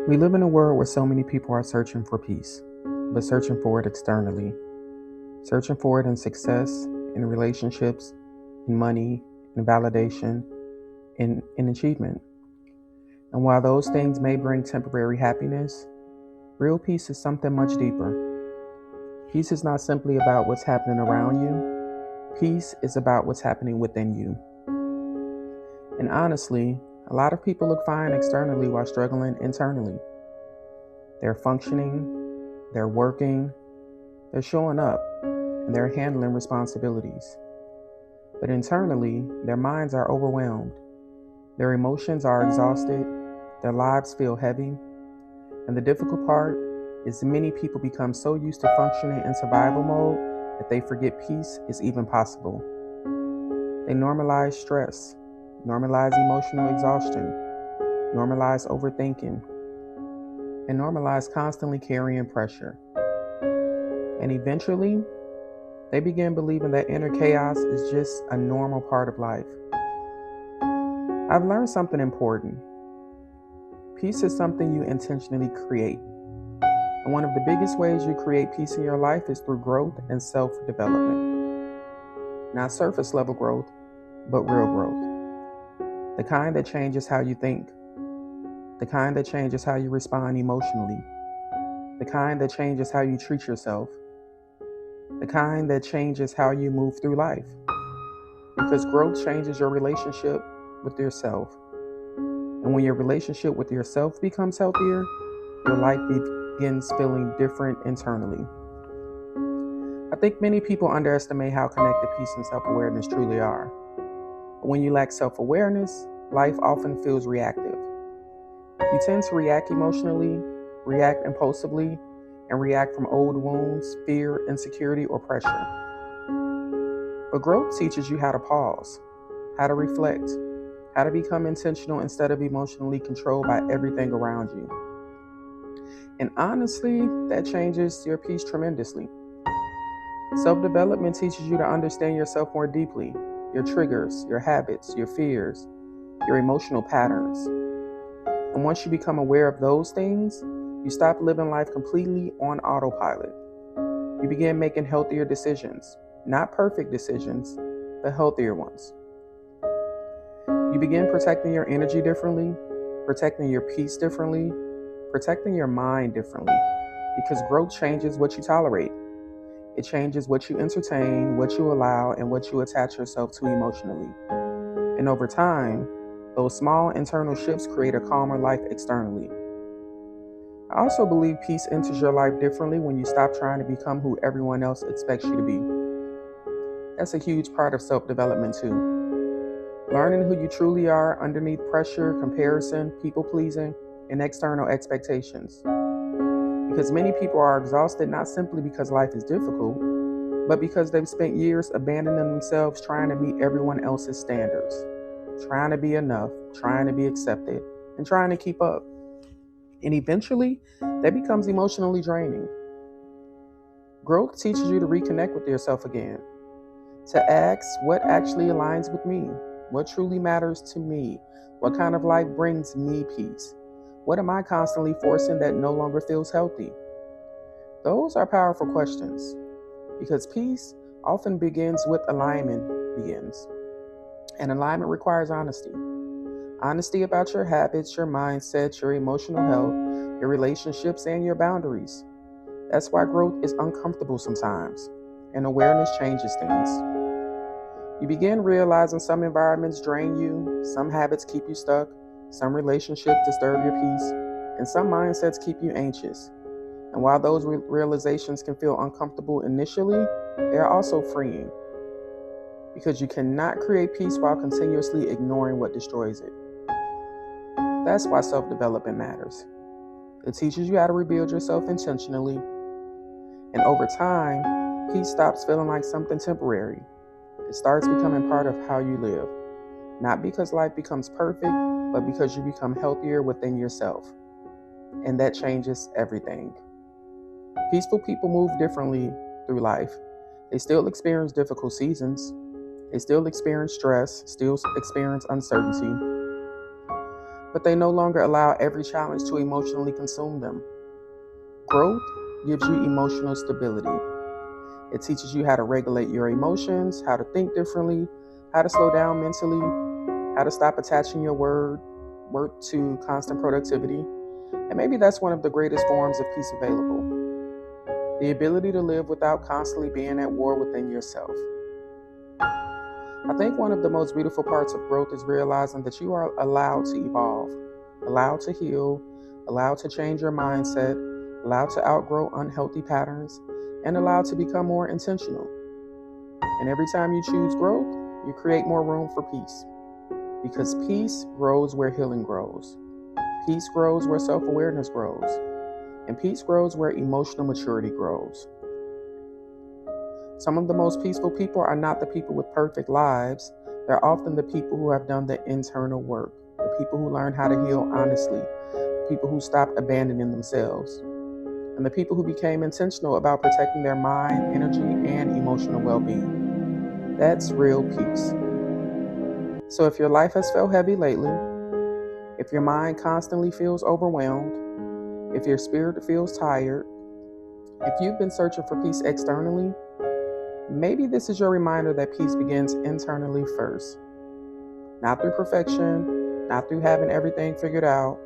We live in a world where so many people are searching for peace, but searching for it externally, searching for it in success, in relationships, in money, in validation, in achievement. And while those things may bring temporary happiness, real peace is something much deeper. Peace is not simply about what's happening around you, peace is about what's happening within you. And honestly, a lot of people look fine externally while struggling internally. They're functioning, they're working, they're showing up, and they're handling responsibilities. But internally, their minds are overwhelmed, their emotions are exhausted, their lives feel heavy, and the difficult part is many people become so used to functioning in survival mode that they forget peace is even possible. They normalize stress, normalize emotional exhaustion, normalize overthinking, and normalize constantly carrying pressure. And eventually, they begin believing that inner chaos is just a normal part of life. I've learned something important. Peace is something you intentionally create. And one of the biggest ways you create peace in your life is through growth and self-development. Not surface level growth, but real growth. The kind that changes how you think. The kind that changes how you respond emotionally. The kind that changes how you treat yourself. The kind that changes how you move through life. Because growth changes your relationship with yourself. And when your relationship with yourself becomes healthier, your life begins feeling different internally. I think many people underestimate how connected peace and self-awareness truly are. But when you lack self-awareness, life often feels reactive. You tend to react emotionally, react impulsively, and react from old wounds, fear, insecurity, or pressure. But growth teaches you how to pause, how to reflect, how to become intentional instead of emotionally controlled by everything around you. And honestly, that changes your peace tremendously. Self-development teaches you to understand yourself more deeply, your triggers, your habits, your fears, your emotional patterns. And once you become aware of those things, you stop living life completely on autopilot. You begin making healthier decisions, not perfect decisions, but healthier ones. You begin protecting your energy differently, protecting your peace differently, protecting your mind differently, because growth changes what you tolerate. It changes what you entertain, what you allow, and what you attach yourself to emotionally. And over time, those small internal shifts create a calmer life externally. I also believe peace enters your life differently when you stop trying to become who everyone else expects you to be. That's a huge part of self-development too. Learning who you truly are underneath pressure, comparison, people-pleasing, and external expectations. Because many people are exhausted not simply because life is difficult, but because they've spent years abandoning themselves trying to meet everyone else's standards, trying to be enough, trying to be accepted, and trying to keep up. And eventually, that becomes emotionally draining. Growth teaches you to reconnect with yourself again, to ask what actually aligns with me, what truly matters to me, what kind of life brings me peace, what am I constantly forcing that no longer feels healthy? Those are powerful questions, because peace often begins with alignment begins. And alignment requires honesty. Honesty about your habits, your mindset, your emotional health, your relationships, and your boundaries. That's why growth is uncomfortable sometimes, and awareness changes things. You begin realizing some environments drain you, some habits keep you stuck, some relationships disturb your peace, and some mindsets keep you anxious. And while those realizations can feel uncomfortable initially, they are also freeing. Because you cannot create peace while continuously ignoring what destroys it. That's why self-development matters. It teaches you how to rebuild yourself intentionally. And over time, peace stops feeling like something temporary. It starts becoming part of how you live. Not because life becomes perfect, but because you become healthier within yourself. And that changes everything. Peaceful people move differently through life. They still experience difficult seasons. They still experience stress, still experience uncertainty. but they no longer allow every challenge to emotionally consume them. Growth gives you emotional stability. It teaches you how to regulate your emotions, how to think differently, how to slow down mentally, how to stop attaching your worth to constant productivity. And maybe that's one of the greatest forms of peace available. The ability to live without constantly being at war within yourself. I think one of the most beautiful parts of growth is realizing that you are allowed to evolve, allowed to heal, allowed to change your mindset, allowed to outgrow unhealthy patterns, and allowed to become more intentional. And every time you choose growth, you create more room for peace. Because peace grows where healing grows. Peace grows where self-awareness grows. And peace grows where emotional maturity grows. Some of the most peaceful people are not the people with perfect lives. They're often the people who have done the internal work, the people who learn how to heal honestly, people who stopped abandoning themselves, and the people who became intentional about protecting their mind, energy, and emotional well-being. That's real peace. So if your life has felt heavy lately, if your mind constantly feels overwhelmed, if your spirit feels tired, if you've been searching for peace externally, maybe this is your reminder that peace begins internally first. Not through perfection, not through having everything figured out,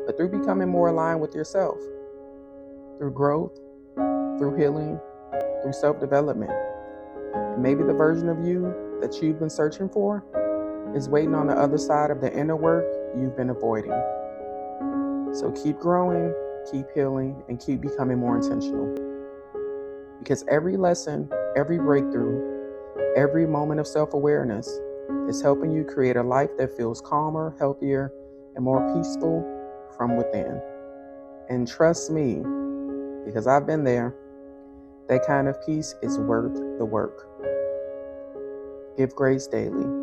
but through becoming more aligned with yourself. Through growth, through healing, through self-development. And maybe the version of you that you've been searching for is waiting on the other side of the inner work you've been avoiding. So keep growing, keep healing, and keep becoming more intentional. Because every lesson, every breakthrough, every moment of self-awareness is helping you create a life that feels calmer, healthier, and more peaceful from within. And trust me, because I've been there, that kind of peace is worth the work. Give grace daily.